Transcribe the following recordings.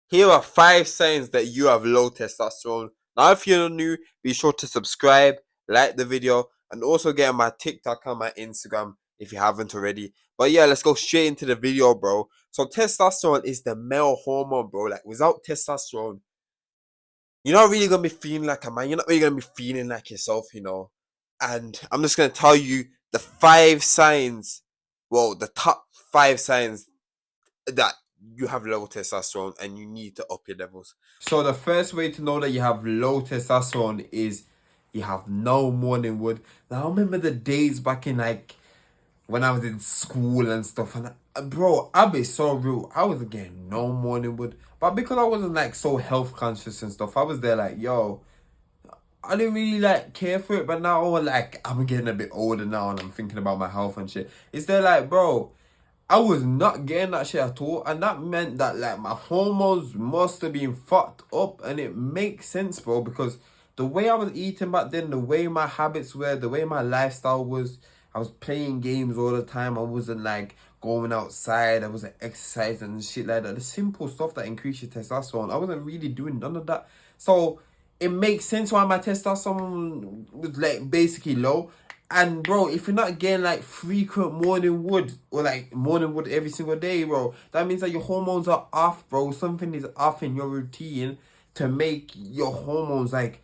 Here are 5 signs that you have low testosterone. Now, if you're new, be sure to subscribe, like the video, and also get on my TikTok and my Instagram if you haven't already. But yeah, let's go straight into the video, bro. So testosterone is the male hormone, bro. Like without testosterone, you're not really gonna be feeling like a man. You're not really gonna be feeling like yourself. And I'm just gonna tell you the 5 signs. Well, the top 5 signs that you have low testosterone and you need to up your levels. So the first way to know that you have low testosterone is you have no morning wood. Now I remember the days back in like when I was in school and stuff, and bro, I'll be so real. I wasn't getting no morning wood, but because I wasn't like so health conscious and stuff, I was there like, yo, I didn't really like care for it. But now like I'm getting a bit older now and I'm thinking about my health and shit. It's there like, bro, I was not getting that shit at all, and that meant that like my hormones must have been fucked up, and it makes sense, bro, because the way I was eating back then, the way my habits were, the way my lifestyle was, I was playing games all the time. I wasn't like going outside. I wasn't exercising and shit like that. The simple stuff that increase your testosterone, I wasn't really doing none of that. So it makes sense why my testosterone was like basically low. And bro, if you're not getting like frequent morning wood or like morning wood every single day, bro, that means that your hormones are off, bro. Something is off in your routine to make your hormones like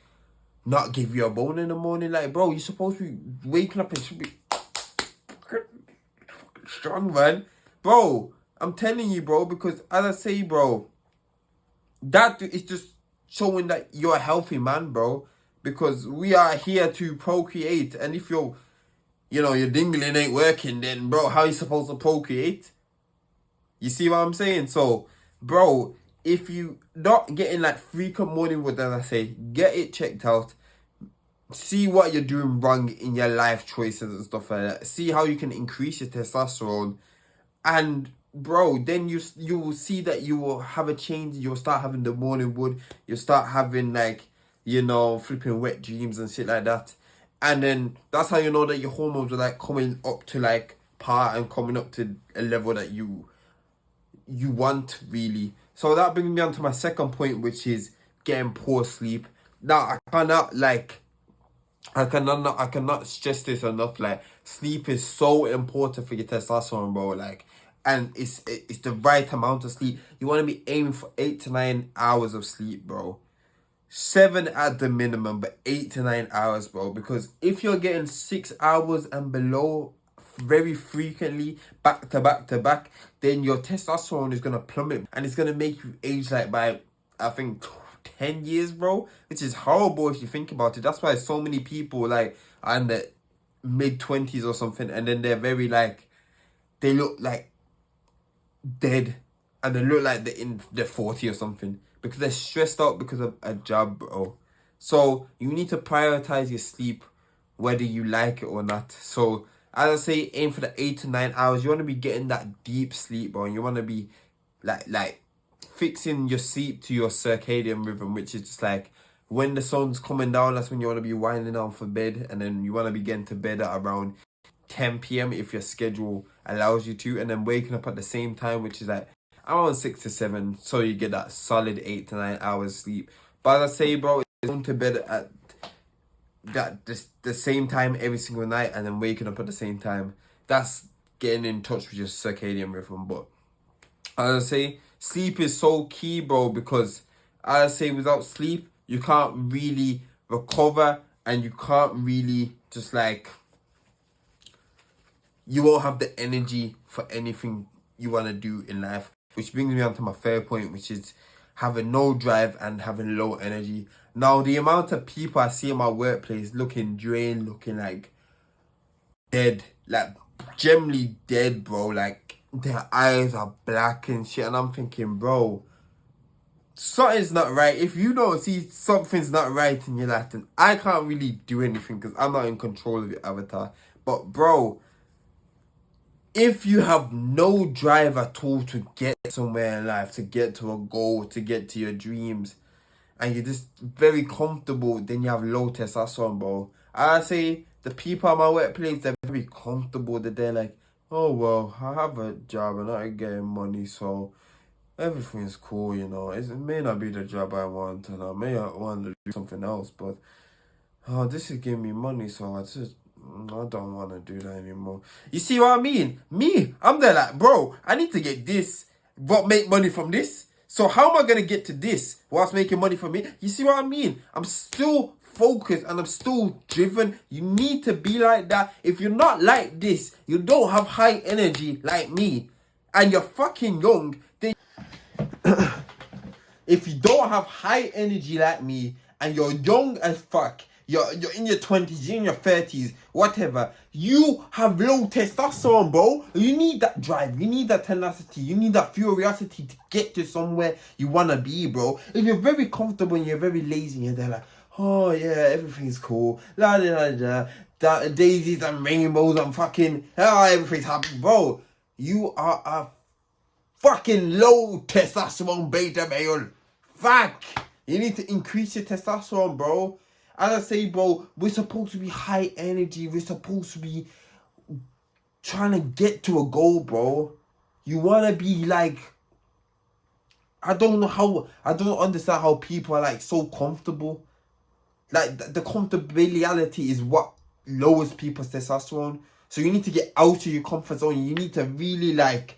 not give you a bone in the morning. Like, bro, you're supposed to be waking up and should be strong, man. Bro, I'm telling you, bro, because as I say, bro, that is just showing that you're a healthy man, bro. Because we are here to procreate, and if your dingling ain't working, then bro, how you supposed to procreate? You see what I'm saying? So, bro, if you not getting like frequent morning wood, as I say, get it checked out. See what you're doing wrong in your life choices and stuff like that. See how you can increase your testosterone, and bro, then you will see that you will have a change. You'll start having the morning wood. You'll start having like flipping wet dreams and shit like that. And then that's how you know that your hormones are like coming up to like par and coming up to a level that you want really. So that brings me on to my second point, which is getting poor sleep. Now I cannot stress this enough. Like, sleep is so important for your testosterone, bro. Like, and it's the right amount of sleep. You want to be aiming for 8 to 9 hours of sleep, bro. 7 at the minimum, but 8 to 9 hours, bro. Because if you're getting 6 hours and below very frequently, back to back to back, then your testosterone is gonna plummet, and it's gonna make you age like by, I think, 10 years, bro. Which is horrible if you think about it. That's why so many people like are in the mid 20s or something, and then they're very like they look like dead, and they look like they're in their 40 or something because they're stressed out because of a job, bro. So you need to prioritize your sleep, whether you like it or not. So as I say, aim for the 8 to 9 hours. You want to be getting that deep sleep, bro. And you want to be like fixing your sleep to your circadian rhythm, which is just like when the sun's coming down, that's when you want to be winding down for bed, and then you want to be getting to bed at around 10 p.m. if your schedule allows you to, and then waking up at the same time, which is like around 6 to 7, so you get that solid 8 to 9 hours sleep. But as I say, bro, it's going to bed at the same time every single night, and then waking up at the same time. That's getting in touch with your circadian rhythm. But as I say, sleep is so key, bro, because as I say, without sleep, you can't really recover, and you can't really just like you won't have the energy for anything you want to do in life. Which brings me on to my third point, which is having no drive and having low energy. Now, the amount of people I see in my workplace looking drained, looking like dead, like generally dead, bro. Like, their eyes are black and shit. And I'm thinking, bro, something's not right. If you don't see something's not right in your life, then I can't really do anything because I'm not in control of your avatar. But, bro, if you have no drive at all to get somewhere in life, to get to a goal, to get to your dreams, and you're just very comfortable, then you have low testosterone, bro. I say the people at my workplace, they're very comfortable, that they're like, oh, well, I have a job and I'm getting money, so everything's cool, you know. It may not be the job I want, and I may want to do something else, but this is giving me money, so I don't want to do that anymore. You see what I mean? Me, I'm there like, bro, I need to get this, but make money from this. So how am I gonna get to this whilst making money from it? You see what I mean? I'm still focused and I'm still driven. You need to be like that. If you're not like this, you don't have high energy like me, and you're fucking young, then if you don't have high energy like me and you're young as fuck, you're in your 20s, you're in your 30s, whatever, you have low testosterone, bro. You need that drive, you need that tenacity, you need that curiosity to get to somewhere you want to be, bro. If you're very comfortable and you're very lazy and you're there like, oh yeah, everything's cool, la la la la, daisies and rainbows and fucking, everything's happy, bro. You are a fucking low testosterone beta male. Fuck. You need to increase your testosterone, bro. As I say, bro, we're supposed to be high energy. We're supposed to be trying to get to a goal, bro. You want to be like, I don't understand how people are like so comfortable. Like the comfortability is what lowers people's testosterone. So you need to get out of your comfort zone. You need to really like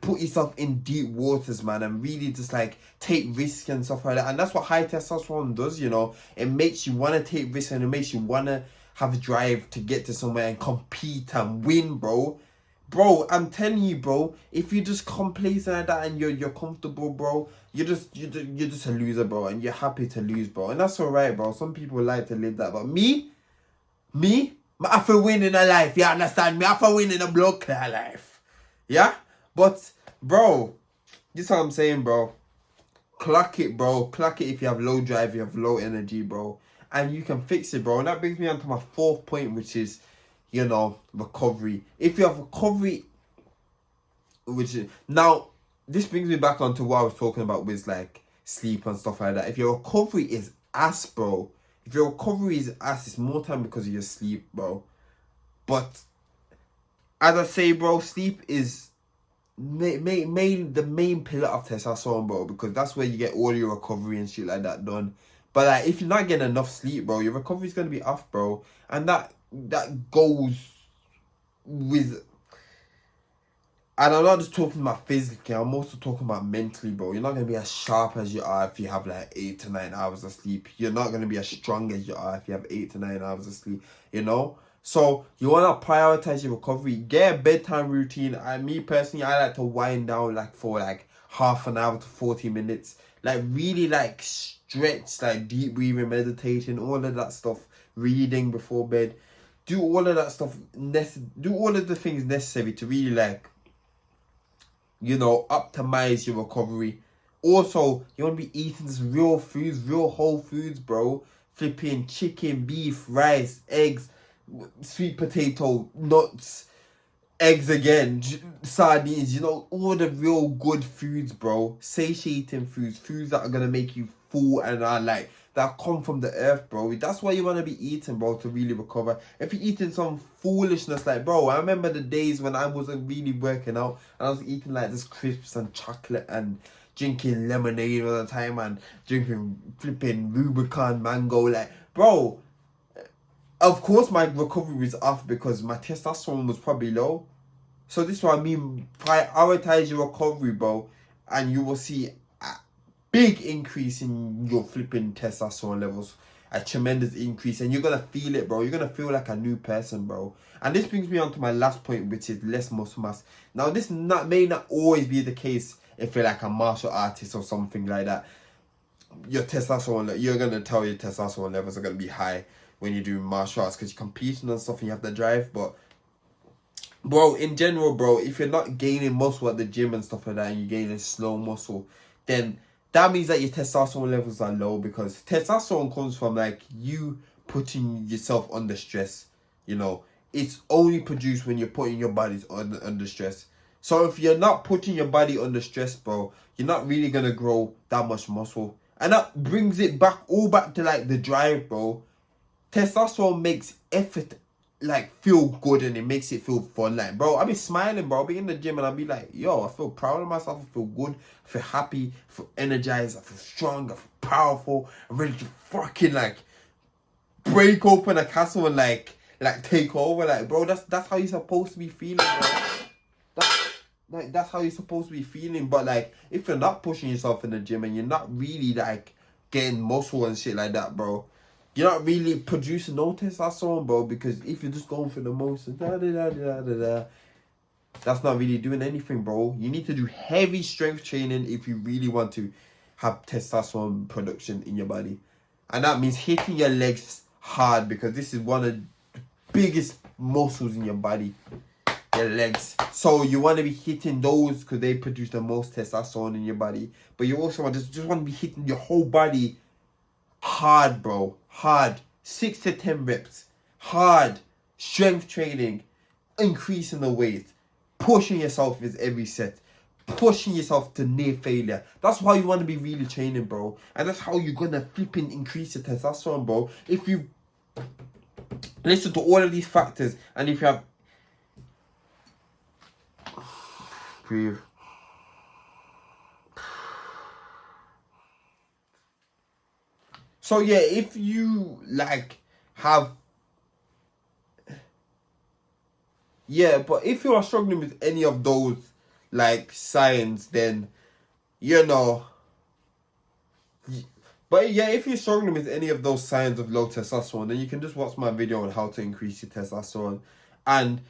put yourself in deep waters, man, and really just like take risks and stuff like that. And that's what high testosterone does, you know. It makes you want to take risks and it makes you want to have drive to get to somewhere and compete and win, bro. Bro, I'm telling you, bro, if you just complacent like that and you're comfortable, bro, you're just a loser, bro, and you're happy to lose, bro. And that's alright, bro. Some people like to live that, but me, I have to win in a life, you understand me? I have to win in a blood clear life. Yeah? But, bro, this is what I'm saying, bro. Clock it, bro. Clock it if you have low drive, you have low energy, bro. And you can fix it, bro. And that brings me on to my fourth point, which is, you know, recovery. If you have recovery, which is, now, this brings me back onto what I was talking about with, like, sleep and stuff like that. If your recovery is ass, bro. If your recovery is ass, it's more time because of your sleep, bro. But, as I say, bro, sleep is the main pillar of testosterone, bro, because that's where you get all your recovery and shit like that done. But like, if you're not getting enough sleep, bro, your recovery's gonna be off, bro, and that goes with. And I'm not just talking about physically, I'm also talking about mentally, bro. You're not gonna be as sharp as you are if you have like 8 to 9 hours of sleep. You're not gonna be as strong as you are if you have 8 to 9 hours of sleep, you know? So you wanna prioritize your recovery. Get a bedtime routine. Me personally, I like to wind down like for like half an hour to 40 minutes. Like really like stretch, like deep breathing, meditation, all of that stuff. Reading before bed. Do all of that stuff. Do all of the things necessary to really like, you know, optimize your recovery. Also, you want to be eating some real foods, real whole foods, bro. Flipping chicken, beef, rice, eggs, sweet potato, nuts, eggs again, sardines, you know, all the real good foods, bro. Satiating foods that are gonna make you full and are like that come from the earth, bro. That's what you want to be eating, bro, to really recover. If you're eating some foolishness, like, bro, I remember the days when I wasn't really working out and I was eating like this crisps and chocolate and drinking lemonade all the time and drinking flipping Rubicon mango, like, bro. Of course, my recovery was off because my testosterone was probably low. So this is what I mean. Prioritize your recovery, bro, and you will see a big increase in your flipping testosterone levels. A tremendous increase, and you're gonna feel it, bro. You're gonna feel like a new person, bro. And this brings me on to my last point, which is less muscle mass. Now, this may not always be the case if you're like a martial artist or something like that. Your testosterone, you're gonna tell your testosterone levels are gonna be high when you do martial arts because you're competing and stuff and you have the drive. But bro, in general, bro, if you're not gaining muscle at the gym and stuff like that and you're gaining slow muscle, then that means that your testosterone levels are low, because testosterone comes from like you putting yourself under stress. You know, it's only produced when you're putting your body under stress. So if you're not putting your body under stress, bro, you're not really gonna grow that much muscle. And that brings it back to like the drive, bro. Testosterone makes effort like feel good and it makes it feel fun. Like, bro, I be smiling, bro. I be in the gym and I be like, yo, I feel proud of myself. I feel good. I feel happy. I feel energized. I feel strong. I feel powerful. I'm ready to fucking like break open a castle and like take over. Like, bro, that's how you're supposed to be feeling, bro. That's that's how you're supposed to be feeling. But like, if you're not pushing yourself in the gym and you're not really like getting muscle and shit like that, bro, you're not really producing no testosterone, bro. Because if you're just going for the most, that's not really doing anything, bro. You need to do heavy strength training if you really want to have testosterone production in your body, and that means hitting your legs hard because this is one of the biggest muscles in your body, your legs. So you want to be hitting those because they produce the most testosterone in your body. But you also just want to be hitting your whole body hard, bro. Hard. 6 to 10 reps. Hard. Strength training. Increasing the weight. Pushing yourself with every set. Pushing yourself to near failure. That's how you want to be really training, bro. And that's how you're gonna flipping increase your testosterone, bro. If you listen to all of these factors and if you have breathe. So yeah, if you like have but if you are struggling with any of those like signs, then you know. But yeah, if you're struggling with any of those signs of low testosterone, then you can just watch my video on how to increase your testosterone. And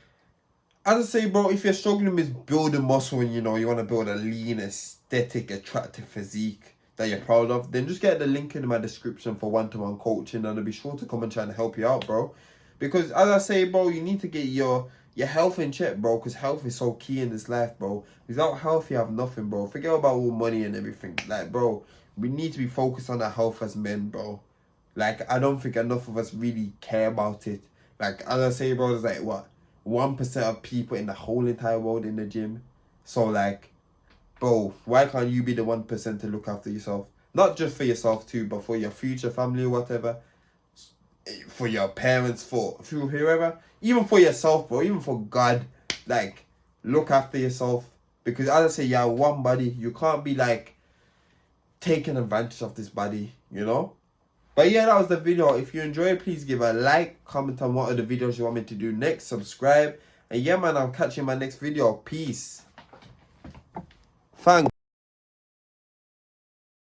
as I say, bro, if you're struggling with building muscle and you know you want to build a lean, aesthetic, attractive physique that you're proud of, then just get the link in my description for one-to-one coaching, and I'll be sure to come and try and help you out, bro. Because as I say, bro, you need to get your health in check, bro, because health is so key in this life, bro. Without health, you have nothing, bro. Forget about all money and everything. Like, bro, we need to be focused on our health as men, bro. Like, I don't think enough of us really care about it. Like, as I say, bro, there's like, what, 1% of people in the whole entire world in the gym. So, like, bro, why can't you be the 1% to look after yourself? Not just for yourself too, but for your future family or whatever. For your parents, for whoever. Even for yourself, bro. Even for God. Like, look after yourself. Because as I say, you have one body. You can't be, like, taking advantage of this body, you know? But yeah, that was the video. If you enjoyed, please give a like, comment on what other videos you want me to do next, subscribe. And yeah, man, I'll catch you in my next video. Peace. Thanks.